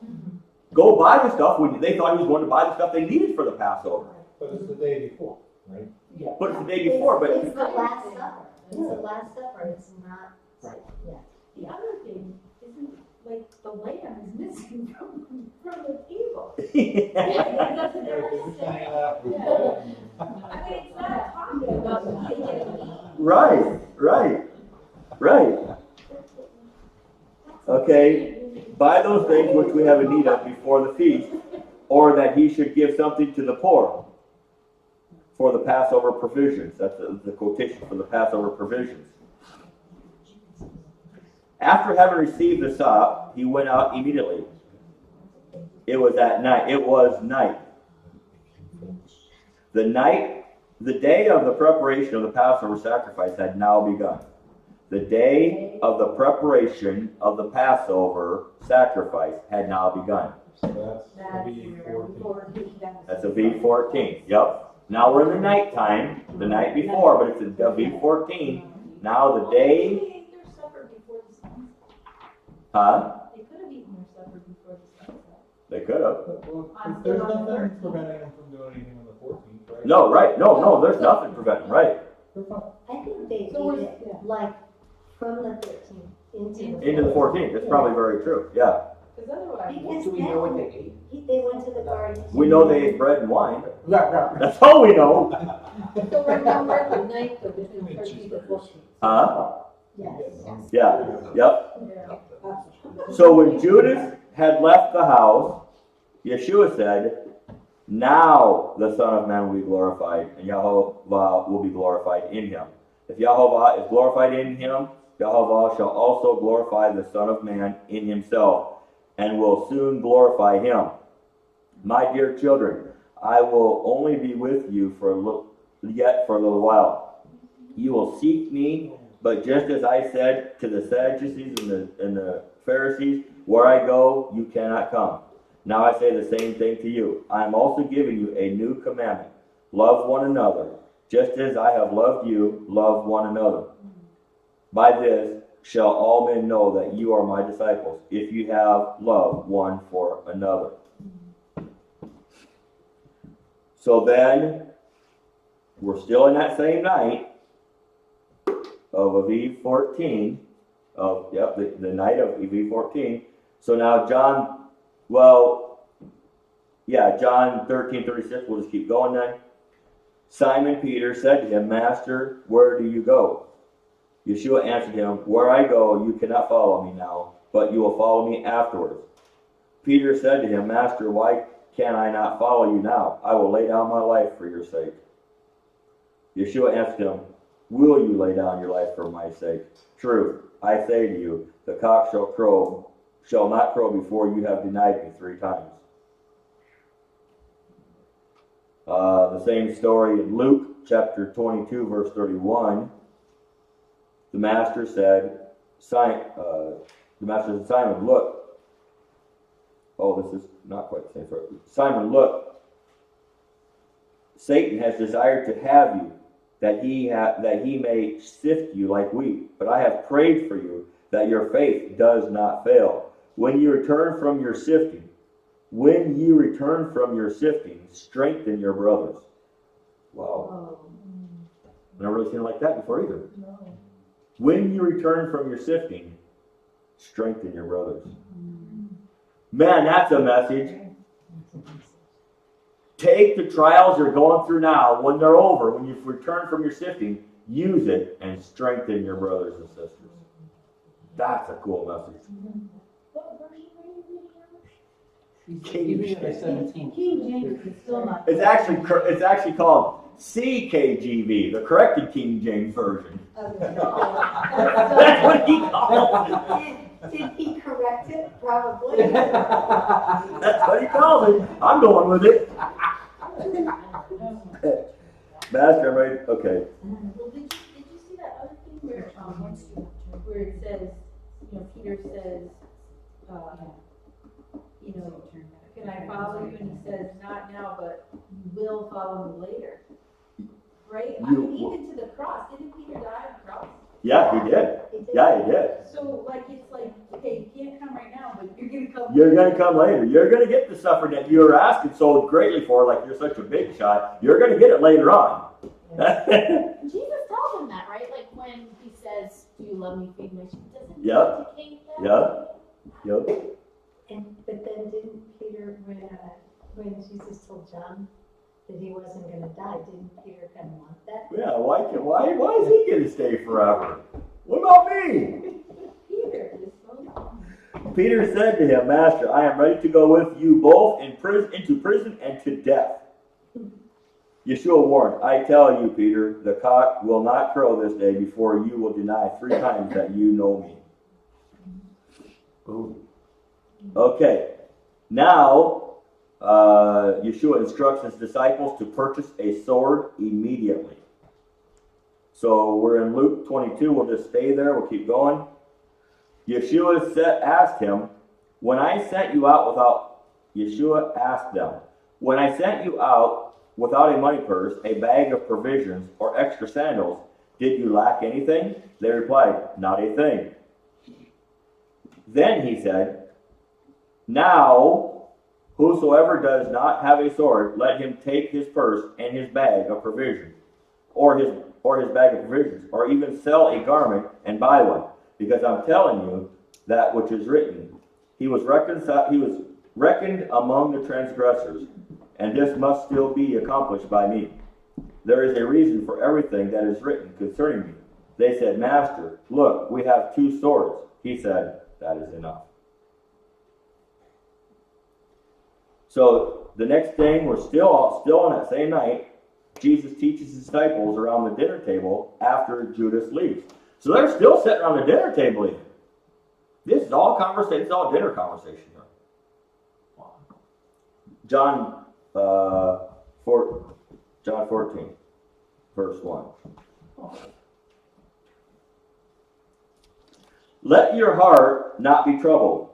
Go buy the stuff. They thought he was going to buy the stuff they needed for the Passover. But it's the day before, right? But it's the day before. But It's the Last Supper. It's the Last Supper, it's not. Right. Yeah. The other thing isn't, like, the lamb is missing from the table. Right, 'cause it's hanging out with bread. I mean, it's not talking about taking it. Right. Okay, buy those things which we have in need of before the feast, or that he should give something to the poor for the Passover provisions. That's the quotation for the Passover provisions. After having received the sop, he went out immediately. It was at night. It was night. The day of the preparation of the Passover sacrifice had now begun. The day of the preparation of the Passover sacrifice had now begun. So that's the V14. That's a V14. Yep. Now we're in the nighttime, the night before, but it's a V14. Now the day. They ate their supper before the sunset. Huh? They could have eaten their supper before the sunset. They could have. Well, there's nothing preventing them from doing anything on the 14th, right? No, right. No, there's nothing preventing. Right. They're fine. I think they So did we're- it yeah. like from the 13th into the. Into the 14th. It's probably very true. Yeah. Because otherwise, Because Do we know what then they ate? they went to the garden. We know they ate bread and wine. Right. That's all we know. so right now we're at the ninth of between 13th and 14th. Yes. Yeah. Yep. Yeah. So when Judas had left the house, Yeshua said, now the Son of Man will be glorified, and Yahovah will be glorified in him. If Yahovah is glorified in him, Yahovah shall also glorify the Son of Man in himself, and will soon glorify him. My dear children, I will only be with you for a little while. You will seek me, but just as I said to the Sadducees and the Pharisees, where I go, you cannot come. Now I say the same thing to you. I am also giving you a new commandment. Love one another. Just as I have loved you, love one another. By this shall all men know that you are my disciples, if you have love one for another. So then, we're still in that same night of Aviv 14, the night of Aviv 14. So now John 13:36, we'll just keep going then. Simon Peter said to him, Master, where do you go? Yeshua answered him, where I go, you cannot follow me now, but you will follow me afterwards. Peter said to him, Master, why can I not follow you now? I will lay down my life for your sake. Yeshua answered him, will you lay down your life for my sake? Truth, I say to you, the cock shall not crow before you have denied me 3 times. The same story in Luke chapter 22, verse 31. The master said, Simon, look. Oh, this is not quite the same story. Simon, look. Satan has desired to have you, that he may sift you like wheat. But I have prayed for you, that your faith does not fail. When you return from your sifting, strengthen your brothers. Wow. Never really seen it like that before either. When you return from your sifting, strengthen your brothers. Man, that's a message. Take the trials you're going through now, when they're over, when you've returned from your sifting, use it and strengthen your brothers and sisters. That's a cool message. What version are you reading out? He's reading it 17. King James is still not. It's actually called CKGV, the corrected King James Version. That's what he calls it. Did he correct it? Probably. That's what he calls it. I'm going with it. Master, I'm ready. Okay. Well, did you see that other thing where it says, Peter says, can I follow you? And he says, not now, but you will follow me later. Right? I mean, even to the cross. Didn't Peter die on the cross? Yeah, he did. Yeah, he did. So, it's like, okay, you can't come right now, but you're going to come. You're going to come later. You're going to get the suffering that you were asking so greatly for, like you're such a big shot. You're going to get it later on. Jesus tells him that, right? Like when he says, do you love me, feed my sheep? Doesn't he Yep. indicate that? Yep. But then didn't Peter, when Jesus told John that he wasn't going to die, didn't Peter kind of want that? Yeah, why is he going to stay forever? What about me? Peter is so Peter said to him, Master, I am ready to go with you both into prison and to death. Yeshua warned, I tell you, Peter, the cock will not crow this day before you will deny 3 times that you know me. Boom. Okay. Now, Yeshua instructs his disciples to purchase a sword immediately. So we're in Luke 22. We'll just stay there. We'll keep going. Yeshua asked him, Yeshua asked them, when I sent you out without a money purse, a bag of provisions, or extra sandals, did you lack anything? They replied, not a thing. Then he said, now, whosoever does not have a sword, let him take his purse and his bag of provisions. or his bag of provisions, or even sell a garment and buy one. Because I'm telling you that which is written, he was reckoned among the transgressors, and this must still be accomplished by me. There is a reason for everything that is written concerning me. They said, Master, look, we have 2 swords. He said, that is enough. So the next thing, we're still on that same night, Jesus teaches his disciples around the dinner table after Judas leaves. So they're still sitting around the dinner table eating. This is all conversation. It's all dinner conversation here. John 14, verse 1. Let your heart not be troubled.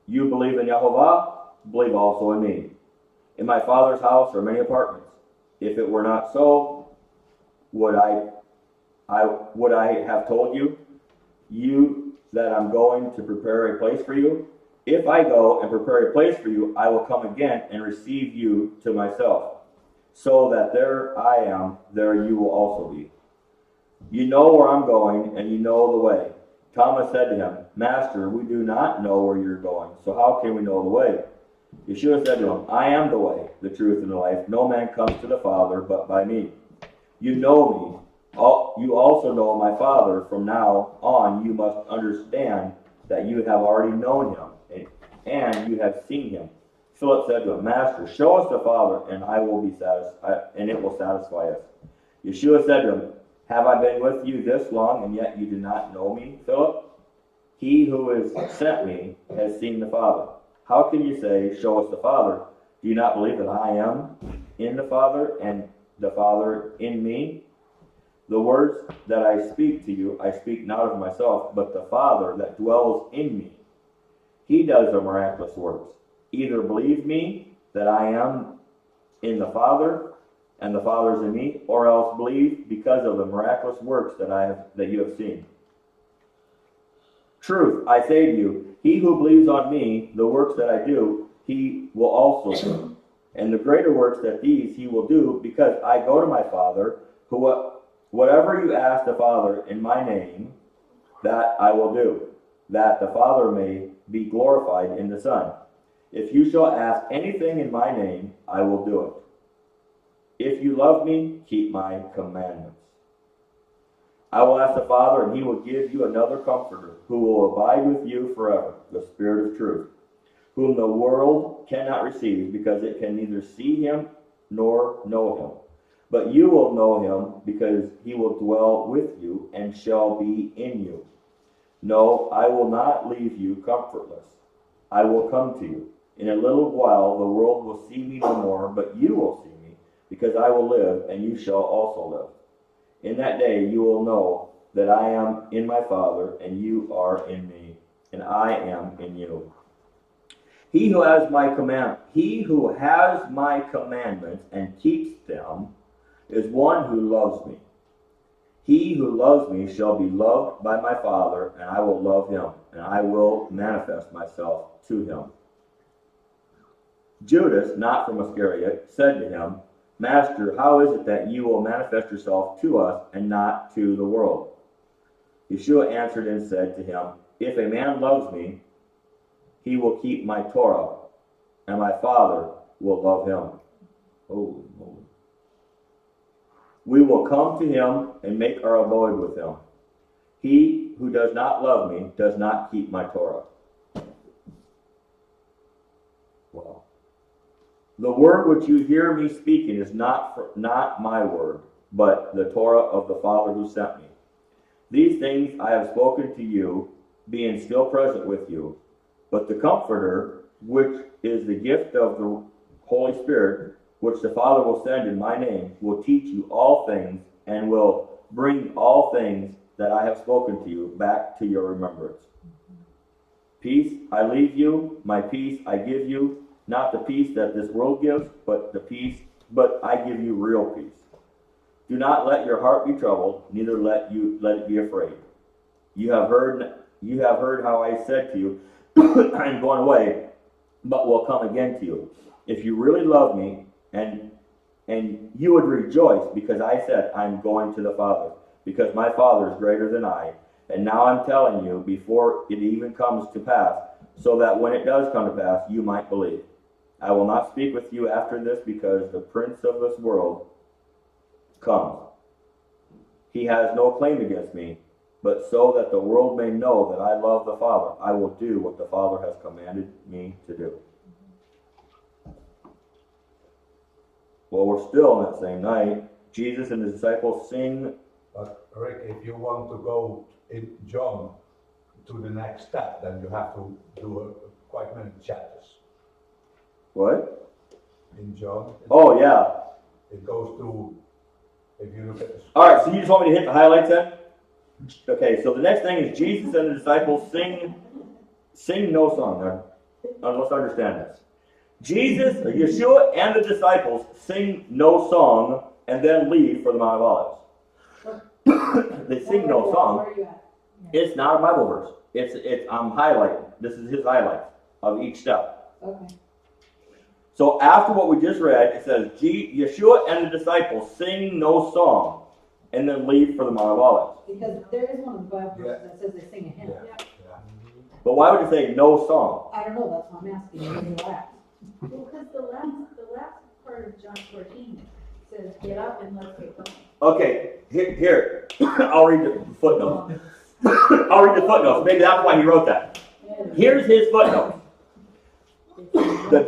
You believe in Yehovah, believe also in me. In my Father's house are many apartments. If it were not so, would I have told you that I'm going to prepare a place for you? If I go and prepare a place for you, I will come again and receive you to myself, so that there I am, there you will also be. You know where I'm going, and you know the way. Thomas said to him, Master, we do not know where you're going, so how can we know the way? Yeshua said to him, I am the way, the truth, and the life. No man comes to the Father but by me. You know me. You also know my Father. From now on, you must understand that you have already known him, and you have seen him. Philip said to him, Master, show us the Father, and I will be satisfied, and it will satisfy us. Yeshua said to him, Have I been with you this long, and yet you do not know me, Philip? He who has sent me has seen the Father. How can you say, Show us the Father? Do you not believe that I am in the Father, and the Father in me? The words that I speak to you, I speak not of myself, but the Father that dwells in me. He does the miraculous works. Either believe me that I am in the Father, and the Father is in me, or else believe because of the miraculous works that you have seen. Truth, I say to you, he who believes on me, the works that I do, he will also do. And the greater works than these he will do, because I go to my Father, whatever you ask the Father in my name, that I will do, that the Father may be glorified in the Son. If you shall ask anything in my name, I will do it. If you love me, keep my commandments. I will ask the Father, and he will give you another Comforter, who will abide with you forever, the Spirit of truth, whom the world cannot receive, because it can neither see him nor know him. But you will know him, because he will dwell with you and shall be in you. No, I will not leave you comfortless. I will come to you. In a little while the world will see me no more, but you will see me, because I will live, and you shall also live. In that day you will know that I am in my Father, and you are in me, and I am in you. He who has my commandments and keeps them is one who loves me. He who loves me shall be loved by my Father, and I will love him, and I will manifest myself to him. Judas, not from Iscariot, said to him, Master, how is it that you will manifest yourself to us and not to the world? Yeshua answered and said to him, If a man loves me, he will keep my Torah, and my Father will love him. Holy moly. We will come to him and make our abode with him. He who does not love me does not keep my Torah. Well, the word which you hear me speaking is not my word, but the Torah of the Father who sent me. These things I have spoken to you, being still present with you. But the Comforter, which is the gift of the Holy Spirit, which the Father will send in my name, will teach you all things, and will bring all things that I have spoken to you back to your remembrance. Peace I leave you, my peace I give you, not the peace that this world gives, but I give you real peace. Do not let your heart be troubled, neither let it be afraid. You have heard how I said to you, I am going away, but will come again to you. If you really love me, and and you would rejoice because I said, I'm going to the Father, because my Father is greater than I. And now I'm telling you before it even comes to pass, so that when it does come to pass, you might believe. I will not speak with you after this, because the prince of this world comes. He has no claim against me, but so that the world may know that I love the Father, I will do what the Father has commanded me to do. Well, we're still on that same night. Jesus and the disciples sing. But Rick, if you want to go in John to the next step, then you have to do quite many chapters. What? In John, Oh, yeah. it goes to, if you look at the. All right, so you just want me to hit the highlights then? Okay, so the next thing is Jesus and the disciples sing no song. Now, let's understand this. Jesus, Yeshua, and the disciples sing no song and then leave for the Mount of Olives. They sing no song. Where are you at? It's not a Bible verse. I'm highlighting. This is his highlight of each step. Okay. So after what we just read, it says, Yeshua and the disciples sing no song and then leave for the Mount of Olives. Because there is one of the Bible verses that says they sing a hymn. Yeah. But why would it say no song? I don't know, that's what I'm asking, you didn't relax. Well, because the last part of John 14 says, get up and let's get going. Okay, here. I'll read the footnotes. I'll read the footnotes. Maybe that's why he wrote that. Here's his footnote. The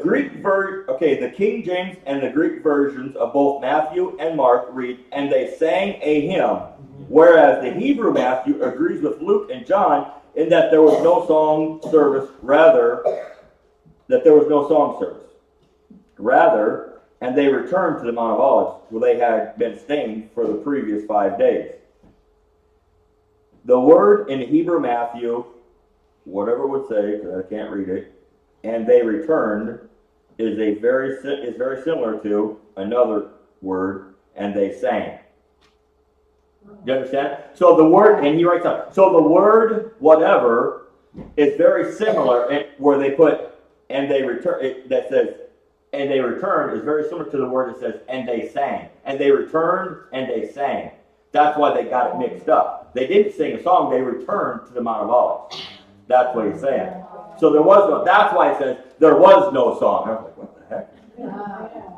the King James and the Greek versions of both Matthew and Mark read, and they sang a hymn, whereas the Hebrew Matthew agrees with Luke and John in that there was no song service, Rather, and they returned to the Mount of Olives, where they had been staying for the previous 5 days. The word in Hebrew Matthew, whatever it would say, because I can't read it, and they returned, is very similar to another word, and they sang. Do you understand? So the word, and he writes up, so the word whatever is very similar, and where they put, and they return, that says, and they returned is very similar to the word that says, and they sang. And they returned, and they sang. That's why they got it mixed up. They didn't sing a song, they returned to the Mount of Olives. That's what he's saying. So that's why it says, there was no song. I was like, what the heck?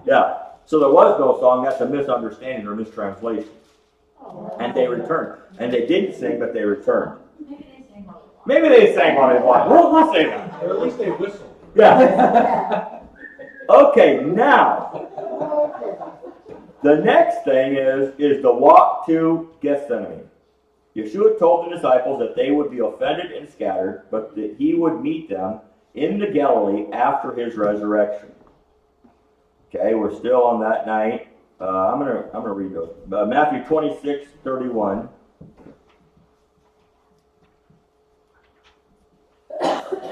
Yeah. So there was no song, that's a misunderstanding or mistranslation. And they returned. And they didn't sing, but they returned. Maybe they sang on it. We'll say that. Or at least they whistled. Yeah. Okay, now, the next thing is the walk to Gethsemane. Yeshua told the disciples that they would be offended and scattered, but that he would meet them in the Galilee after his resurrection. Okay, we're still on that night. I'm gonna read those. Matthew 26:31.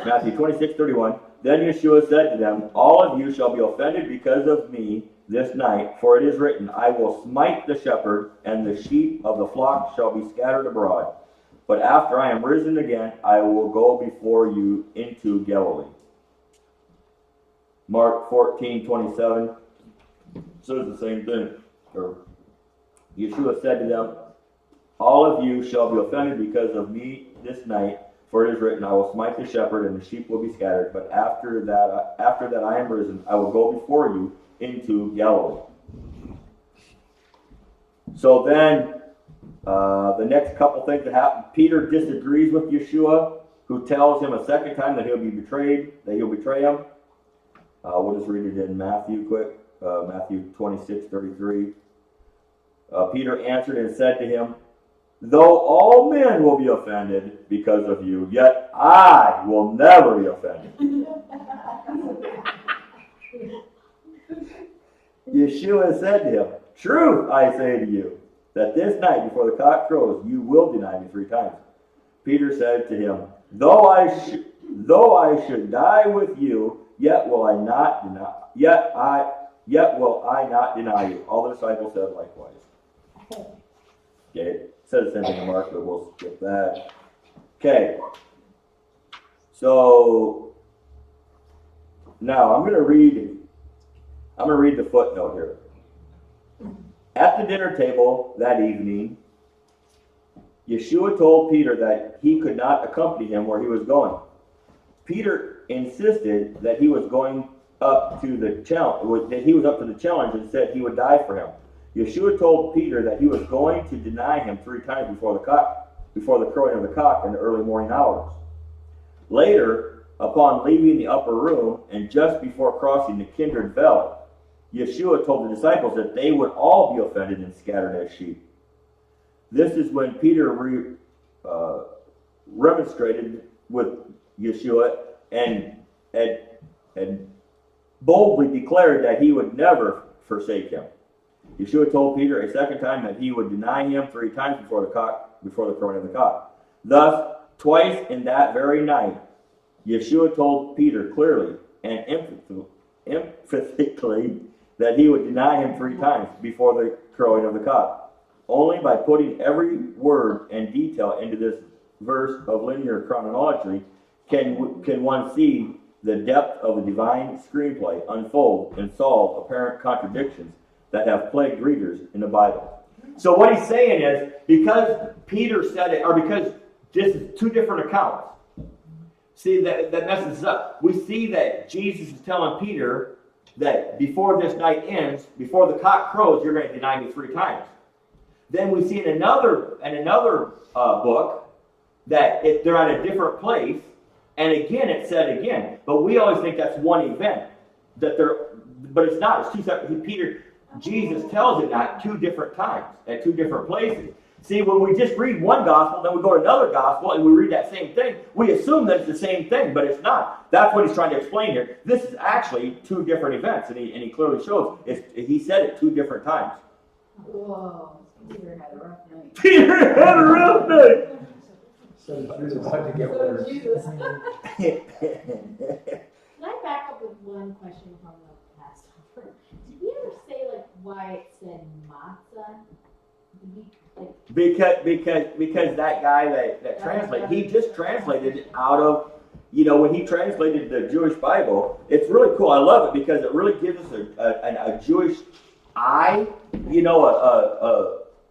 Matthew 26:31. Then Yeshua said to them, all of you shall be offended because of me this night, for it is written, I will smite the shepherd, and the sheep of the flock shall be scattered abroad. But after I am risen again, I will go before you into Galilee. Mark 14:27 says the same thing. Yeshua said to them, all of you shall be offended because of me this night, for it is written, I will smite the shepherd, and the sheep will be scattered. But after that I am risen, I will go before you into Galilee. So then, the next couple things that happen, Peter disagrees with Yeshua, who tells him a second time that he'll be betrayed, that he'll betray him. We'll just read it in Matthew quick, Matthew 26:33. Peter answered and said to him, though all men will be offended because of you, yet I will never be offended. Yeshua said to him, truth I say to you, that this night before the cock crows, you will deny me 3 times. Peter said to him, though I should die with you, yet will I not deny you. All the disciples said likewise. Okay, it says the same thing in Mark, but we'll skip that. Okay, so now I'm going to read the footnote here. At the dinner table that evening, Yeshua told Peter that he could not accompany him where he was going. Peter insisted that he was going up to the challenge, that he was up to the challenge, and said he would die for him. Yeshua told Peter that he was going to deny him 3 times before the crowing of the cock in the early morning hours. Later, upon leaving the upper room and just before crossing the Kindred Valley, Yeshua told the disciples that they would all be offended and scattered as sheep. This is when Peter remonstrated with Yeshua and boldly declared that he would never forsake him. Yeshua told Peter a second time that he would deny him 3 times before the crowing of the cock. Thus, twice in that very night, Yeshua told Peter clearly and emphatically that he would deny him 3 times before the crowing of the cock. Only by putting every word and detail into this verse of linear chronology can one see the depth of the divine screenplay unfold and solve apparent contradictions that have plagued readers in the Bible. So what he's saying is, because Peter said it, or because this is 2 different accounts, see, that messes us up. We see that Jesus is telling Peter that before this night ends, before the cock crows, you're going to deny me 3 times. Then we see in another book that they're at a different place, and again it said again. But we always think that's one event. But it's not. It's 2 separate. Jesus tells it at 2 different times, at 2 different places. See, when we just read one gospel, then we go to another gospel, and we read that same thing, we assume that it's the same thing, but it's not. That's what he's trying to explain here. This is actually 2 different events, and he clearly shows. He said it 2 different times. Whoa, Peter had a rough night. Peter had a rough night! So it's about to get worse. Jesus. Can I back up with one question from the Passover? Did we ever say like why it said matzah? Because that guy that translated, he just translated it out of, when he translated the Jewish Bible, it's really cool. I love it because it really gives us a Jewish eye,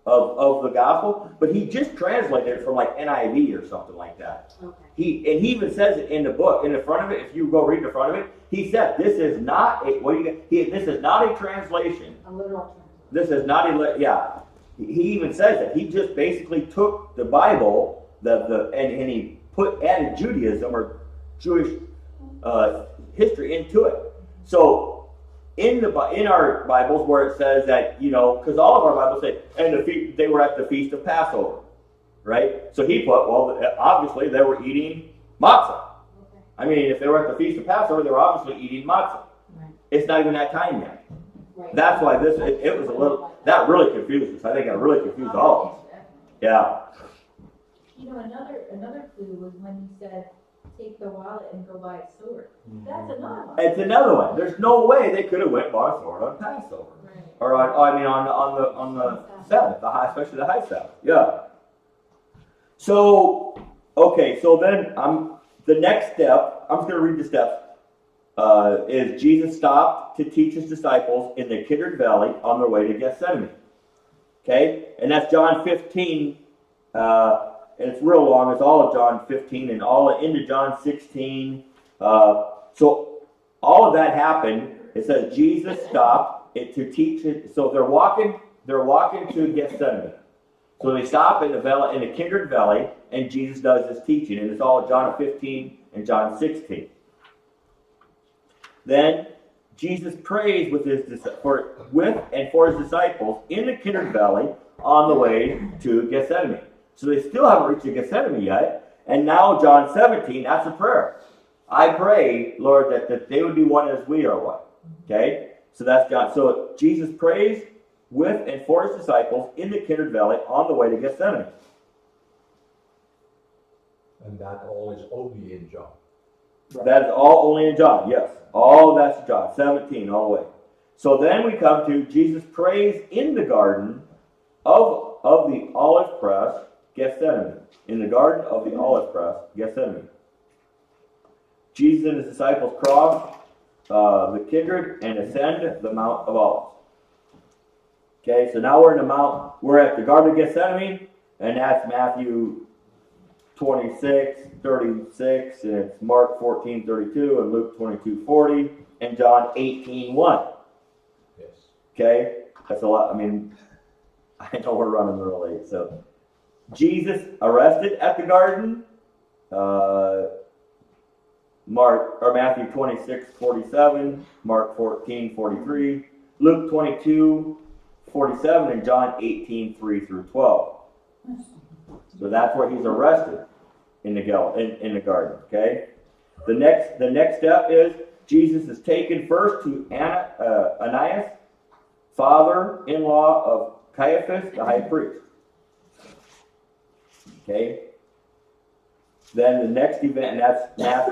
of the gospel. But he just translated it from like NIV or something like that. Okay. He even says it in the book, in the front of it. If you go read the front of it, he said this is not a this is not a translation. A literal translation. This is not a He even says that he just basically took the Bible, and he added Judaism or Jewish history into it. So in our Bibles where it says that, because all of our Bibles say, and they were at the feast of Passover, right? So he put, obviously they were eating matzah. Okay. I mean, if they were at the feast of Passover, they were obviously eating matzah. Right. It's not even that time yet. Right. That's why it was a little, that really confused us. I think it really confused all of us. Yeah. Another clue was when he said, take the wallet and go buy a sword. That's another one. It's another one. There's no way they could have went and bought a sword on Passover. Right. Or on the Sabbath, especially the high Sabbath. Yeah. So, okay, so then the next step, I'm just going to read the steps, is Jesus stopped to teach his disciples in the Kindred Valley on their way to Gethsemane. Okay? And that's John 15, and it's real long. It's all of John 15 and all into John 16. So all of that happened. It says Jesus stopped to teach it. So they're walking to Gethsemane. So they stop in the Kindred Valley, and Jesus does this teaching, and it's all John 15 and John 16. Then Jesus prays for his disciples in the Kindred Valley on the way to Gethsemane. So they still haven't reached Gethsemane yet. And now John 17, that's a prayer. I pray, Lord, that they would be one as we are one. Okay? So that's John. So Jesus prays with and for his disciples in the Kindred Valley on the way to Gethsemane. And that all is only in John. That is all only in John, yes. All that's John 17 all the way. So then we come to Jesus prays in the garden of the olive press, Gethsemane. In the garden of the olive press, Gethsemane. Jesus and his disciples cross the Kindred and ascend the Mount of Olives. Okay, so now we're at the Garden of Gethsemane, and that's Matthew 26:36, and it's Mark 14:32, and Luke 22:40, and John 18:1. Yes. Okay, that's a lot. I mean, I know we're running a little late. So, Jesus arrested at the garden. Matthew 26:47, Mark 14:43, Luke 22:47, and John 18:3 through 12. So that's where he's arrested in the garden. Okay. The next step is Jesus is taken first to Ananias, father-in-law of Caiaphas, the high priest. Okay. Then the next event, and that's that's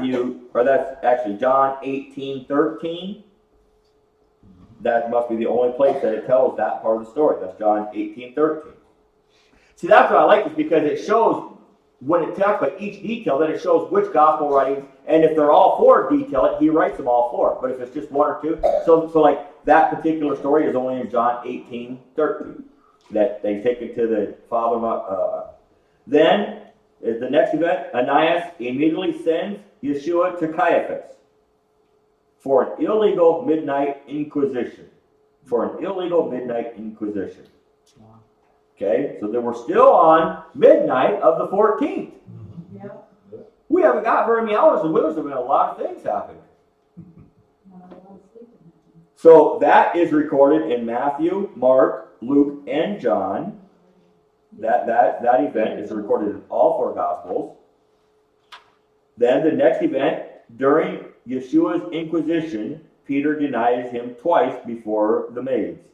actually John 18:13. That must be the only place that it tells that part of the story. That's John 18:13. See, that's what I like, is because it shows, when it talks about each detail, that it shows which gospel writings, and if they're all four detail, he writes them all four. But if it's just one or two, so like that particular story is only in John 18:13, that they take it to the father. Then is the next event. Ananias immediately sends Yeshua to Caiaphas for an illegal midnight inquisition. Okay, so then we're still on midnight of the 14th. Yep. We haven't got very many hours, and there's been a lot of things happening. Not a lot of sleep in that. So that is recorded in Matthew, Mark, Luke, and John. That event is recorded in all four Gospels. Then the next event, during Yeshua's inquisition, Peter denies him twice before the maids.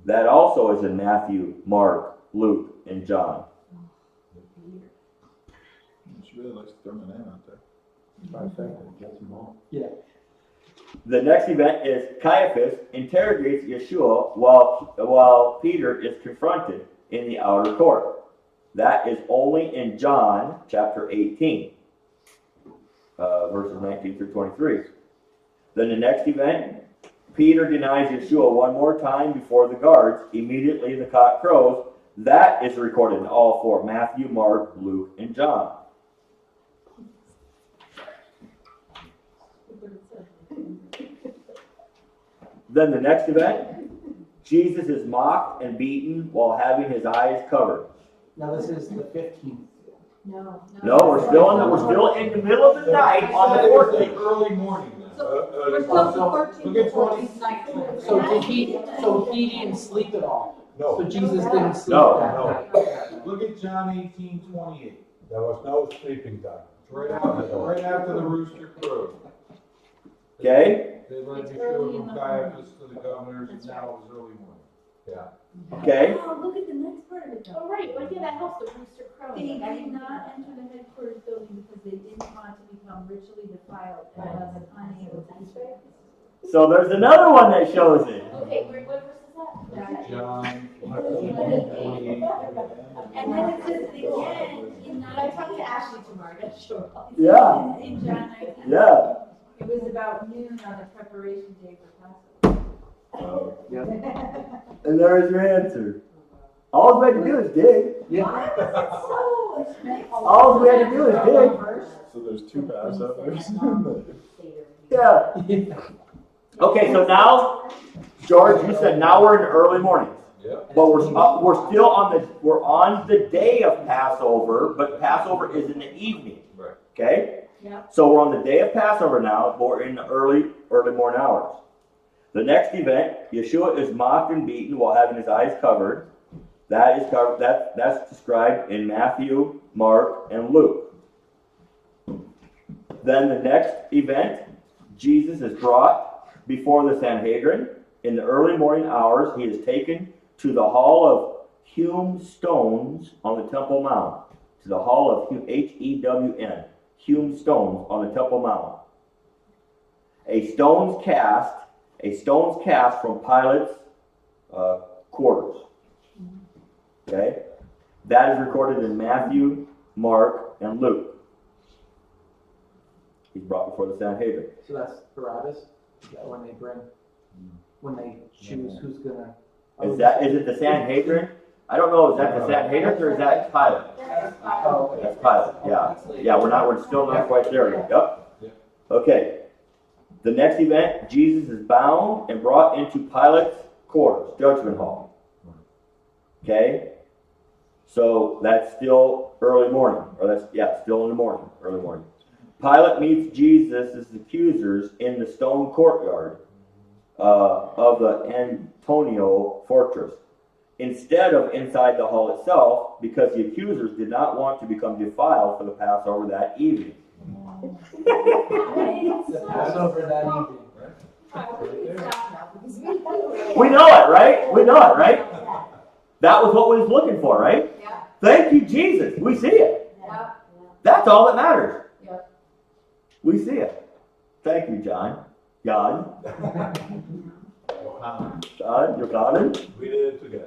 That also is in Matthew, Mark, Luke, and John. She really likes to throw my name out there. Yeah. The next event is Caiaphas interrogates Yeshua while Peter is confronted in the outer court. That is only in John chapter 18, verses 19 through 23. Then the next event, Peter denies Yeshua one more time before the guards. Immediately the cock crows. That is recorded in all four: Matthew, Mark, Luke, and John. Then the next event, Jesus is mocked and beaten while having his eyes covered. Now this is the 15th. No. No, we're still in the middle of the night on the 14th. Early morning now. So we're still the 14th Look at to 14th night. So he didn't sleep at all. No, So Jesus didn't sleep No. that No. night. Look at John 18:28. there was no sleeping time. Right after the rooster crowed. Okay? They led Yeshua from Caiaphas to the governors, and now it was early morning. Yeah. Okay? Oh, look at the next part of it though. Oh, right, well, yeah, that helps the rooster crow. They did not enter the headquarters building because they didn't want to become ritually defiled and was unable to enter. So there's another one that shows it. Okay, what verse is that? John 18:28. And then it says it again in But I talked to Ashley tomorrow, that's sure. Yeah. In John 19. Yeah. It was about noon on the preparation day for Passover. And there's your answer. All we had to do is dig. Yeah. Why is it so? All we had to do is dig. So there's two Passovers. Yeah. Okay, so now, George, you said now we're in the early mornings. Yep. But we're still on the day of Passover, but Passover is in the evening. Right. Okay? Yeah. So we're on the day of Passover now, but we're in the early morning hours. The next event, Yeshua is mocked and beaten while having his eyes covered. That's described in Matthew, Mark, and Luke. Then the next event, Jesus is brought before the Sanhedrin. In the early morning hours, he is taken to the hall of hewn stones on the Temple Mount. To the hall of H-E-W-N, hewn stones on the Temple Mount. A stone's cast from Pilate's quarters. Okay? That is recorded in Matthew, Mark, and Luke. He's brought before the Sanhedrin. So that's Barabbas? Is that when they choose who's gonna Is it the Sanhedrin? I don't know, is that the Sanhedrin or is that Pilate? Oh, That's Pilate, yeah. Yeah, we're still not quite there yet. Yep. Okay. The next event, Jesus is bound and brought into Pilate's court, judgment hall. Okay? So that's still early morning, still in the morning, early morning. Pilate meets Jesus' accusers in the stone courtyard of the Antonio fortress, instead of inside the hall itself, because the accusers did not want to become defiled for the Passover that evening. Passover that evening. We know it, right? We know it, right? That was what we was looking for, right? Yeah. Thank you, Jesus. We see it. Yeah. That's all that matters. Yep. We see it. Thank you, John. John, Wow. John, you're coming? We did it together.